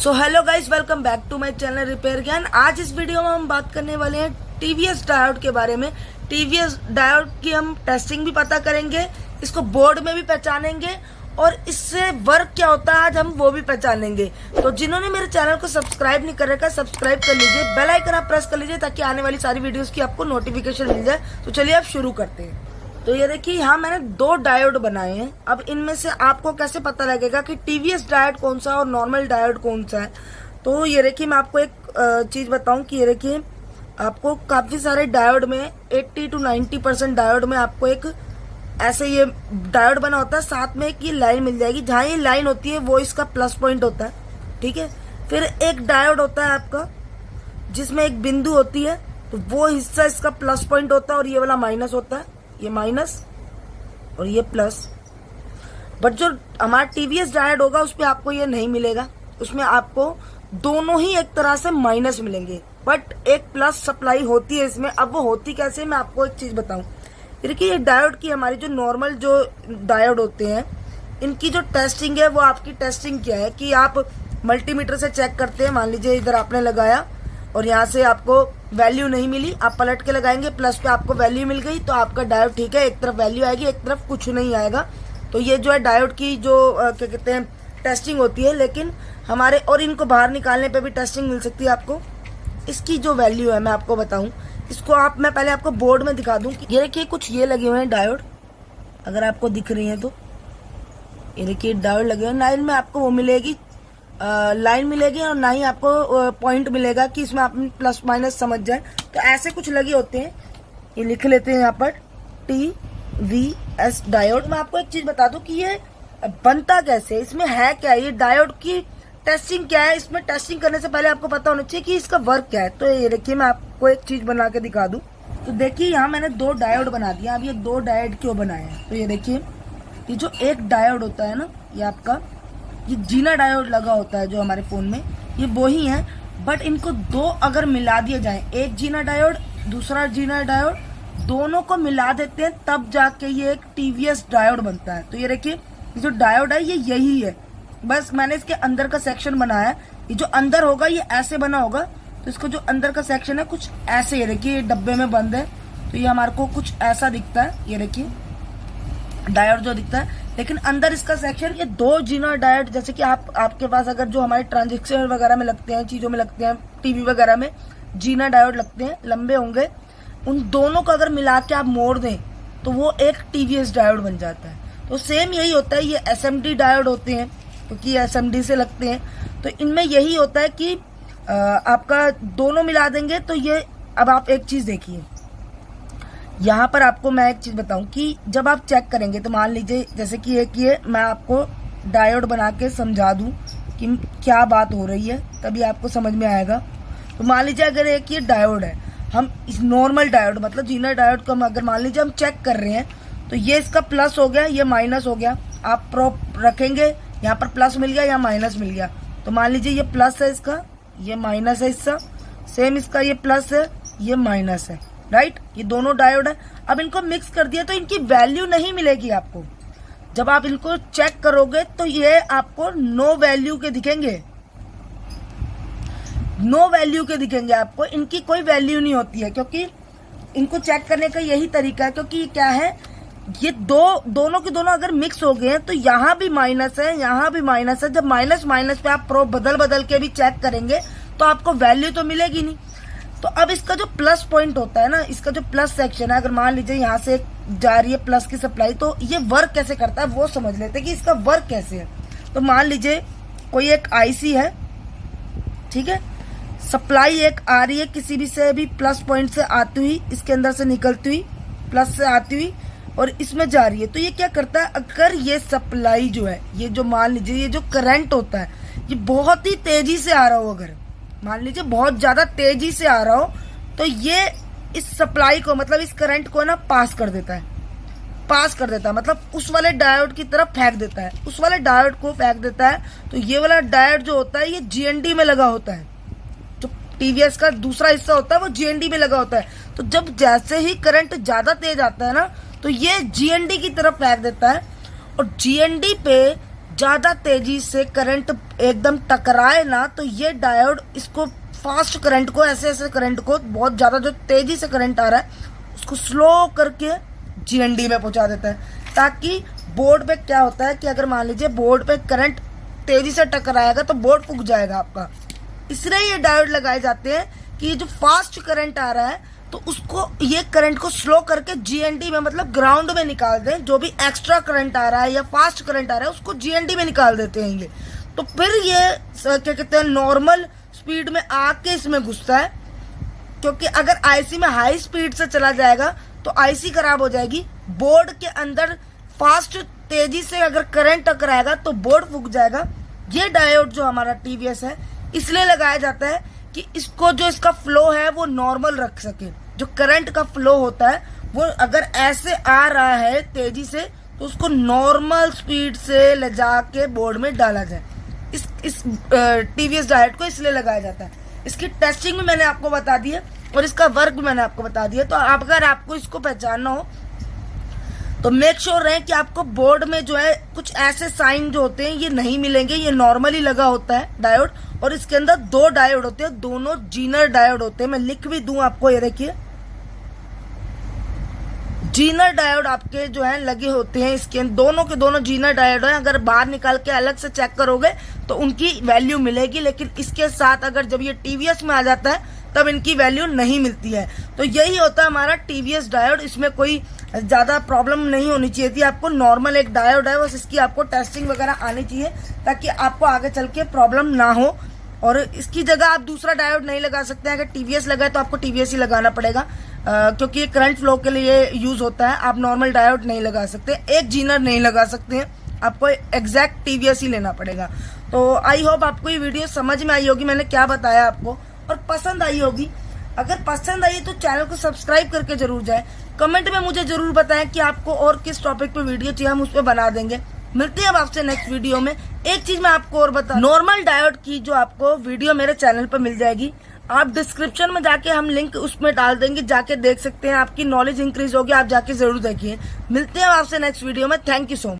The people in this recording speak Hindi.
So hello guys, welcome back to my channel repair Gyan. आज इस वीडियो में हम बात करने वाले हैं टीवीएस डायोड के बारे में। टीवीएस डायोड की हम टेस्टिंग भी पता करेंगे, इसको बोर्ड में भी पहचानेंगे और इससे वर्क क्या होता है आज हम वो भी पहचानेंगे। तो जिन्होंने मेरे चैनल को सब्सक्राइब नहीं कर रखा, सब्सक्राइब कर लीजिए, बेल आइकन आप प्रेस कर लीजिए ताकि आने वाली सारी वीडियोस की आपको नोटिफिकेशन मिल जाए। तो चलिए अब शुरू करते हैं। तो ये देखिए, यहाँ मैंने दो डायोड बनाए हैं। अब इनमें से आपको कैसे पता लगेगा कि टीवीएस डायोड कौन सा और नॉर्मल डायोड कौन सा है। तो ये देखिए, मैं आपको एक चीज बताऊं कि ये देखिए, आपको काफी सारे डायोड में 80 to 90% डायोड में आपको एक ऐसे ये डायोड बना होता है, साथ में एक ये लाइन मिल जाएगी। जहाँ ये लाइन होती है वो इसका प्लस पॉइंट होता है, ठीक है। फिर एक डायोड होता है आपका जिसमें एक बिंदु होती है, तो वो हिस्सा इसका प्लस पॉइंट होता है और ये वाला माइनस होता है, ये माइनस और ये प्लस। बट जो हमारा टीवीएस डायोड होगा उस पर आपको ये नहीं मिलेगा, उसमें आपको दोनों ही एक तरह से माइनस मिलेंगे, बट एक प्लस सप्लाई होती है इसमें। अब वो होती कैसे, मैं आपको एक चीज बताऊं। देखिए, ये डायोड की हमारी जो नॉर्मल जो डायोड होते हैं, इनकी जो टेस्टिंग है वो आपकी टेस्टिंग क्या है कि आप मल्टीमीटर से चेक करते हैं। मान लीजिए इधर आपने लगाया और यहाँ से आपको वैल्यू नहीं मिली, आप पलट के लगाएंगे, प्लस पे आपको वैल्यू मिल गई, तो आपका डायोड ठीक है। एक तरफ वैल्यू आएगी, एक तरफ कुछ नहीं आएगा। तो ये जो है डायोड की जो क्या कहते हैं टेस्टिंग होती है। लेकिन हमारे और इनको बाहर निकालने पे भी टेस्टिंग मिल सकती है आपको। इसकी जो वैल्यू है मैं आपको बताऊं, इसको मैं पहले आपको बोर्ड में दिखा दूं कि ये देखिए, कुछ ये लगे हुए हैं डायोड, अगर आपको दिख रही है तो ये देखिए डायोड लगे हुए हैं। लाइन में आपको वो मिलेगी, लाइन मिलेगी और ना ही आपको पॉइंट मिलेगा कि इसमें आप प्लस माइनस समझ जाए। तो ऐसे कुछ लगे होते हैं, ये लिख लेते हैं यहाँ पर टीवीएस डायोड। मैं आपको एक चीज बता दूं कि ये बनता कैसे, इसमें है क्या, ये डायोड की टेस्टिंग क्या है। इसमें टेस्टिंग करने से पहले आपको पता होना चाहिए कि इसका वर्क क्या है। तो ये देखिए, मैं आपको एक चीज बना के दिखा दूं। तो देखिए, यहाँ मैंने दो डायोड बना दिया। अब ये दो डायोड क्यों बनाए हैं, तो ये देखिए, ये जो एक डायोड होता है ना, ये आपका ये जीना डायोड लगा होता है जो हमारे फोन में, ये वो ही है। बट इनको दो अगर मिला दिए जाए, एक जीना डायोड दूसरा जीना डायोड, दोनों को मिला देते हैं तब जाके ये एक टीवीएस डायोड बनता है। तो ये देखिए, ये जो डायोड है ये यही है, बस मैंने इसके अंदर का सेक्शन बनाया है। ये जो अंदर होगा ये ऐसे बना होगा, तो इसको जो अंदर का सेक्शन है कुछ ऐसे, ये देखिए, ये डब्बे में बंद है तो ये हमारे को कुछ ऐसा दिखता है। ये देखिए डायोड जो दिखता है, लेकिन अंदर इसका सेक्शन ये दो जीना डायोड, जैसे कि आपके पास अगर जो हमारे ट्रांजिस्टर वगैरह में लगते हैं, चीजों में लगते हैं, टीवी वगैरह में जीना डायोड लगते हैं, लंबे होंगे, उन दोनों को अगर मिला के आप मोड़ दें तो वो एक टीवीएस डायोड बन जाता है। तो सेम यही होता है, ये एसएमडी डायोड होते हैं क्योंकि एसएमडी से लगते हैं। तो इनमें यही होता है कि आपका दोनों मिला देंगे तो ये। अब आप एक चीज देखिए, यहाँ पर आपको मैं एक चीज बताऊं कि जब आप चेक करेंगे तो मान लीजिए जैसे कि एक ये मैं आपको डायोड बना के समझा दूं कि क्या बात हो रही है, तभी आपको समझ में आएगा। तो मान लीजिए अगर एक ये डायोड है, हम इस नॉर्मल डायोड मतलब जीना डायोड को हम अगर मान लीजिए हम चेक कर रहे हैं, तो ये इसका प्लस हो गया, ये माइनस हो गया। आप प्रोब रखेंगे, यहाँ पर प्लस मिल गया, यहाँ माइनस मिल गया। तो मान लीजिए ये प्लस है इसका, ये माइनस है इसका, सेम इसका ये प्लस है, ये माइनस है, राइट। ये दोनों डायोड है। अब इनको मिक्स कर दिया तो इनकी वैल्यू नहीं मिलेगी आपको। जब आप इनको चेक करोगे तो ये आपको नो वैल्यू के दिखेंगे, नो वैल्यू के दिखेंगे आपको। इनकी कोई वैल्यू नहीं होती है क्योंकि इनको चेक करने का यही तरीका है। क्योंकि क्या है, ये दोनों के दोनों अगर मिक्स हो गए हैं तो यहाँ भी माइनस है, यहाँ भी माइनस है। जब माइनस माइनस पे आप प्रोब बदल के भी चेक करेंगे तो आपको वैल्यू तो मिलेगी नहीं। तो अब इसका जो प्लस पॉइंट होता है ना, इसका जो प्लस सेक्शन है, अगर मान लीजिए यहाँ से जा रही है प्लस की सप्लाई, तो ये वर्क कैसे करता है वो समझ लेते हैं कि इसका वर्क कैसे है। तो मान लीजिए कोई एक आईसी है, ठीक है, सप्लाई एक आ रही है किसी भी से भी प्लस पॉइंट से आती हुई, इसके अंदर से निकलती हुई, प्लस से आती हुई और इसमें जा रही है। तो ये क्या करता है, अगर ये सप्लाई जो है, ये जो मान लीजिए ये जो करंट होता है, ये बहुत ही तेजी से आ रहा हो, अगर मान लीजिए बहुत ज्यादा तेजी से आ रहा हो, तो ये इस सप्लाई को मतलब इस करंट को ना पास कर देता है, मतलब उस वाले डायोड की तरफ फेंक देता है, उस वाले डायोड को फेंक देता है। तो ये वाला डायोड जो होता है ये जीएनडी में लगा होता है, जो टीवीएस का दूसरा हिस्सा होता है वो जीएनडी में लगा होता है। तो जब जैसे ही करंट ज्यादा तेज आता है ना, तो ये जीएनडी की तरफ फेंक देता है और जीएनडी पे ज्यादा तेजी से करंट एकदम टकराए ना, तो ये डायोड इसको फास्ट करंट को, ऐसे करंट को, बहुत ज्यादा जो तेजी से करंट आ रहा है उसको स्लो करके जीएनडी में पहुंचा देता है। ताकि बोर्ड पे क्या होता है कि अगर मान लीजिए बोर्ड पे करंट तेजी से टकराएगा तो बोर्ड फूक जाएगा आपका। इसलिए ये डायोड लगाए जाते हैं कि ये जो फास्ट करंट आ रहा है तो उसको, ये करंट को स्लो करके जीएनडी में, मतलब ग्राउंड में निकाल दें। जो भी एक्स्ट्रा करंट आ रहा है या फास्ट करंट आ रहा है उसको जीएनडी में निकाल देते हैं ये। तो फिर ये क्या कहते हैं, नॉर्मल स्पीड में आके इसमें घुसता है। क्योंकि अगर आईसी में हाई स्पीड से चला जाएगा तो आईसी खराब हो जाएगी। बोर्ड के अंदर फास्ट तेजी से अगर करंट टकराएगा तो बोर्ड फूक जाएगा। ये डायोड जो हमारा टीवीएस है इसलिए लगाया जाता है कि इसको, जो इसका फ्लो है वो नॉर्मल रख सके। जो करंट का फ्लो होता है वो अगर ऐसे आ रहा है तेजी से तो उसको नॉर्मल स्पीड से ले जाके बोर्ड में डाला जाए। इस टीवीएस डायोड को इसलिए लगाया जाता है। इसकी टेस्टिंग भी मैंने आपको बता दी है और इसका वर्क भी मैंने आपको बता दिया। तो अगर आपको इसको पहचानना हो तो मेक श्योर रहे कि आपको बोर्ड में जो है कुछ ऐसे साइन जो होते हैं ये नहीं मिलेंगे। ये नॉर्मली लगा होता है डायोड, और इसके अंदर 2 डायोड होते हैं, दोनों जीनर डायोड होते हैं। मैं लिख भी दूं आपको, ये देखिए जीनर डायोड आपके जो है लगे होते हैं। इसके दोनों के दोनों जीनर डायोड हैं। अगर बाहर निकाल के अलग से चेक करोगे तो उनकी वैल्यू मिलेगी, लेकिन इसके साथ अगर जब ये टीवीएस में आ जाता है तब इनकी वैल्यू नहीं मिलती है। तो यही होता है हमारा टीवीएस डायोड। इसमें कोई ज्यादा प्रॉब्लम नहीं होनी चाहिए थी आपको। नॉर्मल एक डायोड है, बस इसकी आपको टेस्टिंग वगैरह आनी चाहिए ताकि आपको आगे चल के प्रॉब्लम ना हो। और इसकी जगह आप दूसरा डायोड नहीं लगा सकते हैं। अगर टीवीएस लगा है तो आपको टीवीएस ही लगाना पड़ेगा, क्योंकि ये करंट फ्लो के लिए यूज होता है। आप नॉर्मल डायोड नहीं लगा सकते, एक जीनर नहीं लगा सकते हैं, आपको एग्जैक्ट टीवीएस ही लेना पड़ेगा। तो आई होप आपको ये वीडियो समझ में आई होगी, मैंने क्या बताया आपको, और पसंद आई होगी। अगर पसंद आई तो चैनल को सब्सक्राइब करके जरूर जाए। कमेंट में मुझे जरूर बताएं कि आपको और किस टॉपिक पे वीडियो चाहिए, हम उस पर बना देंगे। मिलते हैं अब आपसे नेक्स्ट वीडियो में। एक चीज मैं आपको और बता, नॉर्मल डायोड की जो आपको वीडियो मेरे चैनल पर मिल जाएगी। आप डिस्क्रिप्शन में जाके हम लिंक उसमें डाल देंगे, जाके देख सकते हैं। आपकी नॉलेज इंक्रीज होगी, आप जाके जरूर देखिए। मिलते हैं आपसे नेक्स्ट वीडियो में। Thank you so much.